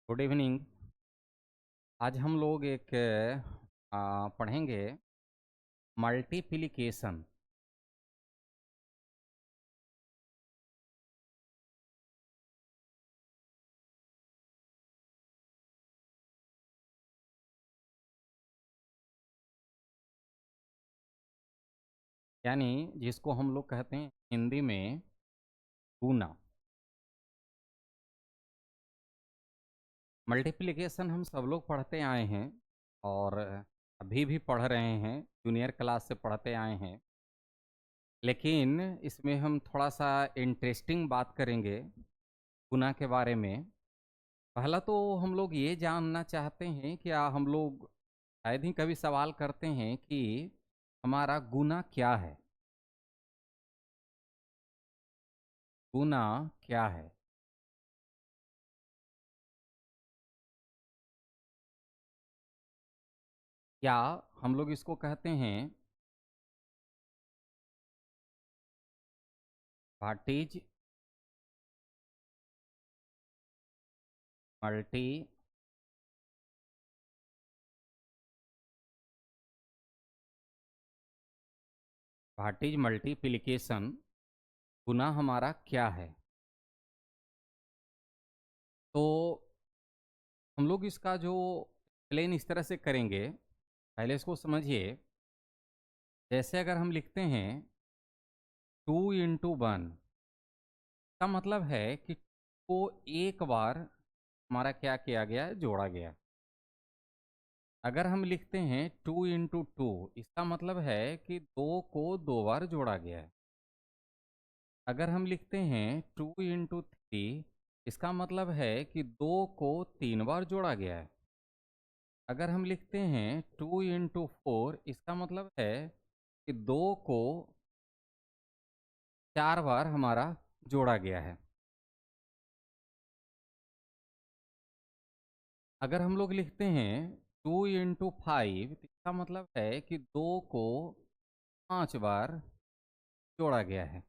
Good evening. आज हम लोग एक पढ़ेंगे मल्टीप्लिकेशन। यानी जिसको हम लोग कहते हैं हिंदी में गुना। मल्टीप्लिकेशन हम सब लोग पढ़ते आए हैं और अभी भी पढ़ रहे हैं, जूनियर क्लास से पढ़ते आए हैं। लेकिन इसमें हम थोड़ा सा इंटरेस्टिंग बात करेंगे गुना के बारे में। पहला तो हम लोग ये जानना चाहते हैं कि हम लोग शायद ही कभी सवाल करते हैं कि हमारा गुना क्या है। गुना क्या है? या हम लोग इसको कहते हैं what is multi what is multiplication. गुना हमारा क्या है? तो हम लोग इसका जो प्लेन इस तरह से करेंगे, पहले इसको समझिए। जैसे अगर हम लिखते हैं 2 × 1, का मतलब है कि को एक बार हमारा क्या किया गया है, जोड़ा गया। अगर हम लिखते हैं 2 × 2, इसका मतलब है कि दो को दो बार जोड़ा गया है। अगर हम लिखते हैं 2 × 3, इसका मतलब है कि दो को तीन बार जोड़ा गया है। अगर हम लिखते हैं 2 × 4, इसका मतलब है कि दो को चार बार हमारा जोड़ा गया है। अगर हम लोग लिखते हैं 2 × 5, इसका मतलब है कि दो को पांच बार जोड़ा गया है।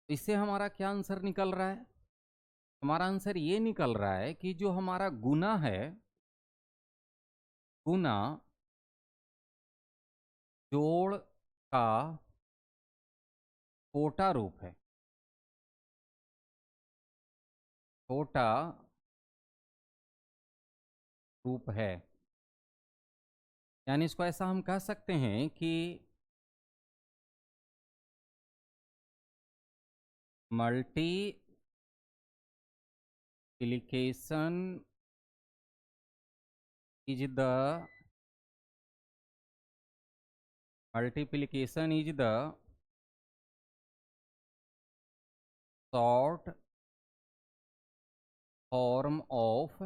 इससे हमारा क्या आंसर निकल रहा है? हमारा आंसर ये निकल रहा है कि जो हमारा गुना है, गुना जोड़ का छोटा रूप है। छोटा रूप है। यानी इसको ऐसा हम कह सकते हैं कि multiplication is the multiplication is the short form of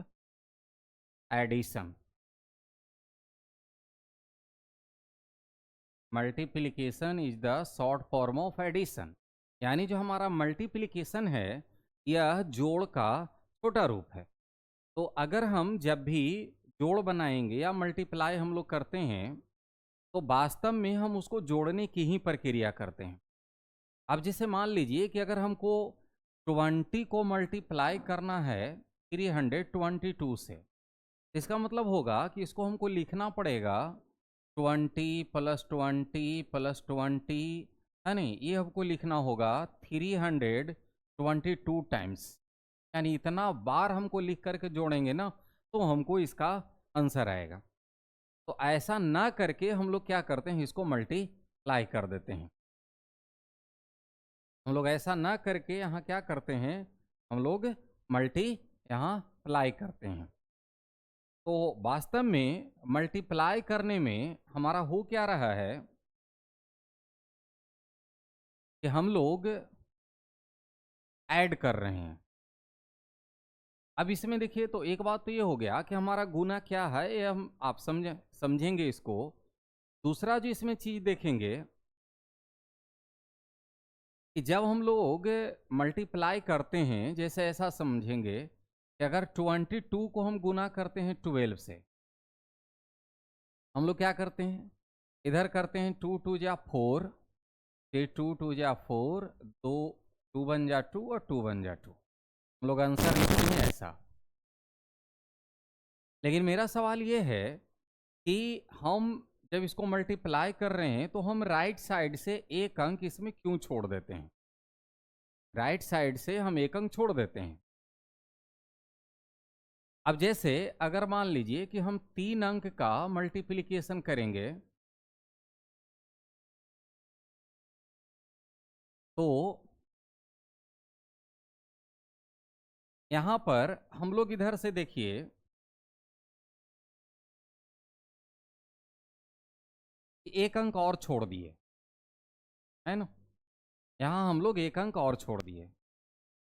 addition. Multiplication is the short form of addition. यानी जो हमारा मल्टीप्लिकेशन है, यह जोड़ का छोटा रूप है। तो अगर हम जब भी जोड़ बनाएंगे या मल्टीप्लाई हम लोग करते हैं, तो वास्तव में हम उसको जोड़ने की ही प्रक्रिया करते हैं। अब जैसे मान लीजिए कि अगर हमको 20 को मल्टीप्लाई करना है 322 से, इसका मतलब होगा कि इसको हमको लिखना पड़ेगा 20 + 20 + 20, है नहीं, ये हमको लिखना होगा 322 टाइम्स। यानी इतना बार हमको लिख करके जोड़ेंगे ना, तो हमको इसका आंसर आएगा। तो ऐसा ना करके हम लोग क्या करते हैं, इसको मल्टीप्लाई कर देते हैं। हम लोग ऐसा ना करके यहाँ क्या करते हैं, हम लोग मल्टी यहाँ प्लाई करते हैं। तो वास्तव में मल्टीप्लाई करने में हमारा हो क्या रहा है कि हम लोग ऐड कर रहे हैं। अब इसमें देखिए, तो एक बात तो ये हो गया कि हमारा गुना क्या है, ये हम आप समझेंगे इसको। दूसरा जो इसमें चीज देखेंगे कि जब हम लोग मल्टीप्लाई करते हैं, जैसे ऐसा समझेंगे कि अगर 22 को हम गुना करते हैं 12 से, हम लोग क्या करते हैं, इधर करते हैं 2 × 2 = 4, फिर 2 × 2 = 4, 2 2 × 1 = 2 और 2 × 1 = 2। हम लोग आंसर लिखते हैं ऐसा। लेकिन मेरा सवाल ये है कि हम जब इसको मल्टीप्लाई कर रहे हैं तो हम राइट साइड से एक अंक इसमें क्यों छोड़ देते हैं? राइट साइड से हम एक अंक छोड़ देते हैं। अब जैसे अगर मान लीजिए कि हम 3 अंक का मल्टीप्लिकेशन करेंगे तो यहां पर हम लोग इधर से देखिए एक अंक और छोड़ दिए, है ना? यहाँ हम लोग एक अंक और छोड़ दिए।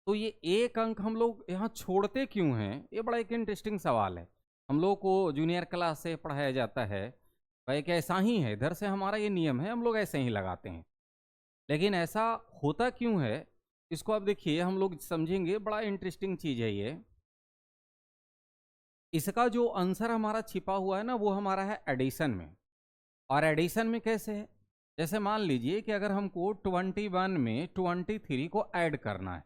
तो ये एक अंक हम लोग यहाँ छोड़ते क्यों हैं? ये बड़ा एक इंटरेस्टिंग सवाल है। हम लोग को जूनियर क्लास से पढ़ाया जाता है भाई कि ऐसा ही है, इधर से हमारा ये नियम है, हम लोग ऐसे ही लगाते हैं। लेकिन ऐसा होता क्यों है, इसको आप देखिए, हम लोग समझेंगे। बड़ा इंटरेस्टिंग चीज़ है ये। इसका जो आंसर हमारा छिपा हुआ है ना, वो हमारा है एडिशन में। और एडिशन में कैसे है? जैसे मान लीजिए कि अगर हमको 21 में 23 को ऐड करना है।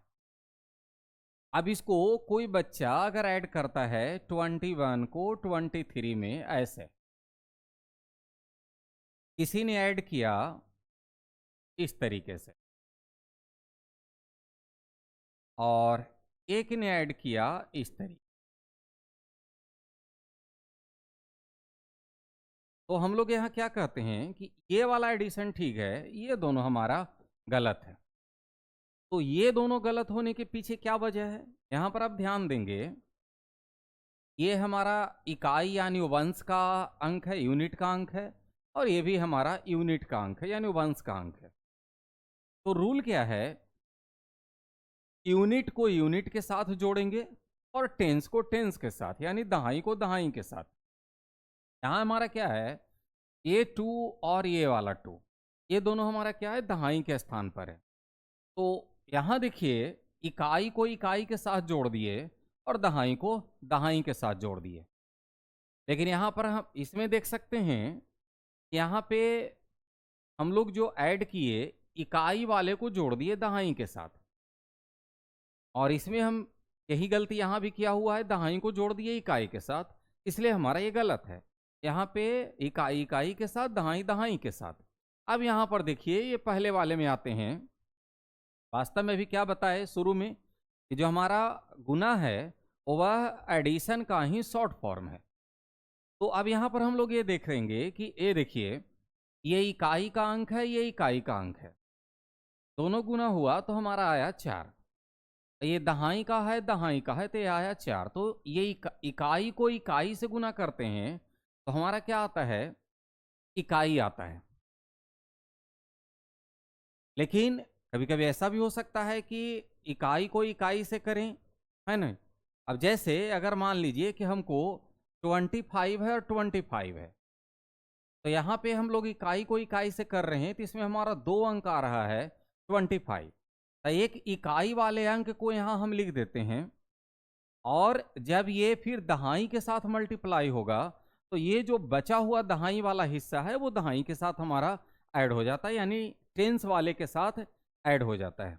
अब इसको कोई बच्चा अगर ऐड करता है 21 को 23 में, ऐसे किसी ने ऐड किया इस तरीके से और एक ने ऐड किया इस तरीके, तो हम लोग यहाँ क्या कहते हैं कि ये वाला एडिशन ठीक है, ये दोनों हमारा गलत है। तो ये दोनों गलत होने के पीछे क्या वजह है? यहाँ पर आप ध्यान देंगे, ये हमारा इकाई यानी वंश का अंक है, यूनिट का अंक है, और ये भी हमारा यूनिट का अंक है यानी वंश का अंक है। तो रूल क्या है? यूनिट को यूनिट के साथ जोड़ेंगे और टेंस को टेंस के साथ, यानी दहाई को दहाई के साथ। यहाँ हमारा क्या है, ये 2 और ये वाला 2, ये दोनों हमारा क्या है, दहाई के स्थान पर है। तो यहाँ देखिए, इकाई को इकाई के साथ जोड़ दिए और दहाई को दहाई के साथ जोड़ दिए। लेकिन यहाँ पर हम इसमें देख सकते हैं, यहाँ पे हम लोग जो ऐड किए, इकाई वाले को जोड़ दिए दहाई के साथ, और इसमें हम यही गलती यहाँ भी किया हुआ है, दहाई को जोड़ दिए इकाई के साथ, इसलिए हमारा ये गलत है। यहाँ पे इकाई इकाई के साथ, दहाई दहाई के साथ। अब यहाँ पर देखिए, ये पहले वाले में आते हैं। वास्तव में भी क्या बताए शुरू में कि जो हमारा गुना है वह एडिशन का ही शॉर्ट फॉर्म है। तो अब यहाँ पर हम लोग ये देखेंगे कि ये देखिए, ये इकाई का अंक है, ये इकाई का अंक है, दोनों गुना हुआ तो हमारा आया 4। ये दहाई का है, दहाई का है, तो ये आया 4। तो ये इकाई को इकाई से गुना करते हैं तो हमारा क्या आता है, इकाई आता है। लेकिन कभी कभी ऐसा भी हो सकता है कि इकाई को इकाई से करें, है ना? अब जैसे अगर मान लीजिए कि हमको 25 है और 25 है, तो यहाँ पे हम लोग इकाई को इकाई से कर रहे हैं, तो इसमें हमारा 2 अंक आ रहा है 25। तो एक इकाई वाले अंक को यहाँ हम लिख देते हैं, और जब ये फिर दहाई के साथ मल्टीप्लाई होगा तो ये जो बचा हुआ दहाई वाला हिस्सा है वो दहाई के साथ हमारा ऐड हो जाता है, यानी टेंस वाले के साथ ऐड हो जाता है।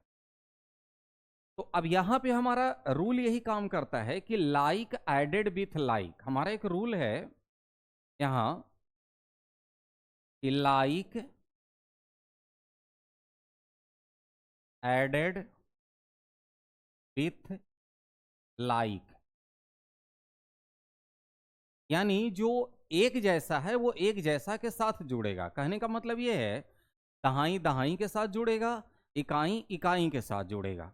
तो अब यहाँ पे हमारा रूल यही काम करता है कि लाइक एडेड विथ लाइक। हमारा एक रूल है यहाँ कि लाइक एडेड विथ लाइक, यानी जो एक जैसा है वो एक जैसा के साथ जुड़ेगा। कहने का मतलब ये है, दहाई दहाई के साथ जुड़ेगा, इकाई इकाई के साथ जुड़ेगा।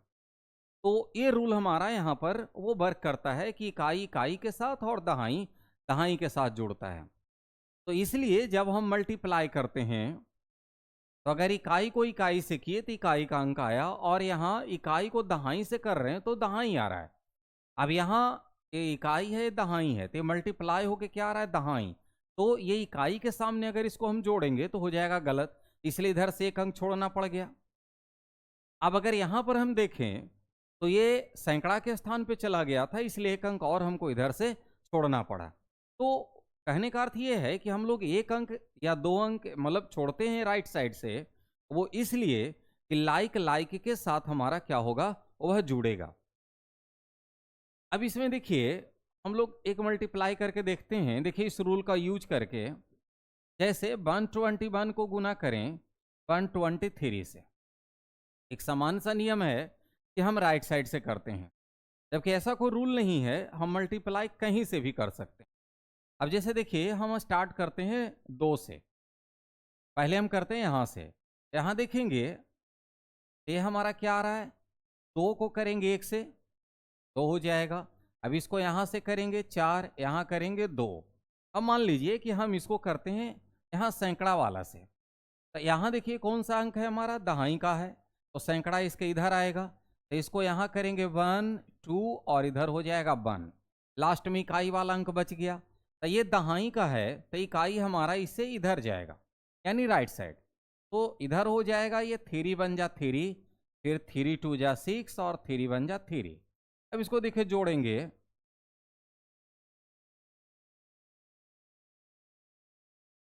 तो ये रूल हमारा यहाँ पर वो वर्क करता है कि इकाई इकाई के साथ और दहाई दहाई के साथ जुड़ता है। तो इसलिए जब हम मल्टीप्लाई करते हैं तो अगर इकाई को इकाई से किए तो इकाई का अंक आया, और यहाँ इकाई को दहाई से कर रहे हैं तो दहाई आ रहा है। अब यहाँ ये इकाई है, दहाई है, तो ये मल्टीप्लाई होके क्या आ रहा है, दहाई। तो ये इकाई के सामने अगर इसको हम जोड़ेंगे तो हो जाएगा गलत, इसलिए इधर से एक अंक छोड़ना पड़ गया। अब अगर यहाँ पर हम देखें तो ये सैकड़ा के स्थान पे चला गया था, इसलिए एक अंक और हमको इधर से छोड़ना पड़ा। तो कहने का अर्थ ये है कि हम लोग एक अंक या 2 अंक मतलब छोड़ते हैं राइट साइड से, वो इसलिए कि लाइक लाइक के साथ हमारा क्या होगा, वह जुड़ेगा। अब इसमें देखिए, हम लोग एक मल्टीप्लाई करके देखते हैं। देखिए इस रूल का यूज करके, जैसे 121 को गुना करें 123 से, एक समान सा नियम है कि हम राइट साइड से करते हैं, जबकि ऐसा कोई रूल नहीं है, हम मल्टीप्लाई कहीं से भी कर सकते हैं। अब जैसे देखिए हम स्टार्ट करते हैं 2 से, पहले हम करते हैं यहाँ से, यहाँ देखेंगे ये हमारा क्या आ रहा है, 2 को करेंगे 1 से 2 हो जाएगा। अब इसको यहाँ से करेंगे 4, यहाँ करेंगे 2। अब मान लीजिए कि हम इसको करते हैं यहाँ सैकड़ा वाला से, तो यहाँ देखिए कौन सा अंक है हमारा, दहाई का है, तो सैकड़ा इसके इधर आएगा, तो इसको यहाँ करेंगे 1 2 और इधर हो जाएगा 1, लास्ट में इकाई वाला अंक बच गया। तो ये दहाई का है, तो इकाई हमारा इससे इधर जाएगा, यानी राइट साइड, तो इधर हो जाएगा, ये 3 बन जा 3, फिर 3 2 जा 6 और 3 1 जा 3। अब इसको देखिए जोड़ेंगे,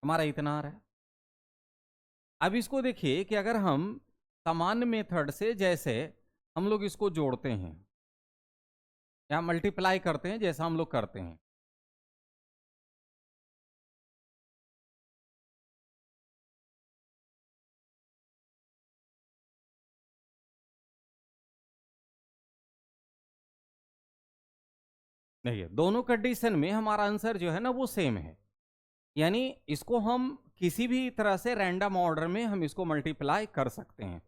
हमारा इतना आ रहा है। अब इसको देखिए कि अगर हम सामान्य मेथड से, जैसे हम लोग इसको जोड़ते हैं या मल्टीप्लाई करते हैं, जैसा हम लोग करते हैं, देखिए दोनों कंडीशन में हमारा आंसर जो है ना वो सेम है, यानी इसको हम किसी भी तरह से रैंडम ऑर्डर में हम इसको मल्टीप्लाई कर सकते हैं।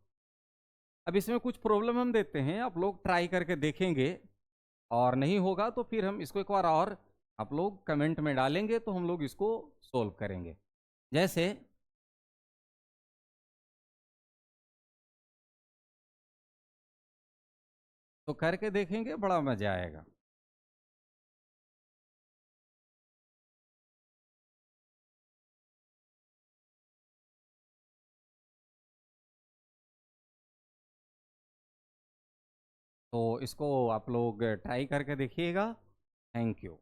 अब इसमें कुछ प्रॉब्लम हम देते हैं, आप लोग ट्राई करके देखेंगे, और नहीं होगा तो फिर हम इसको एक बार और आप लोग कमेंट में डालेंगे, तो हम लोग इसको सोल्व करेंगे। जैसे तो करके देखेंगे, बड़ा मजा आएगा। तो इसको आप लोग ट्राई करके देखिएगा। Thank you.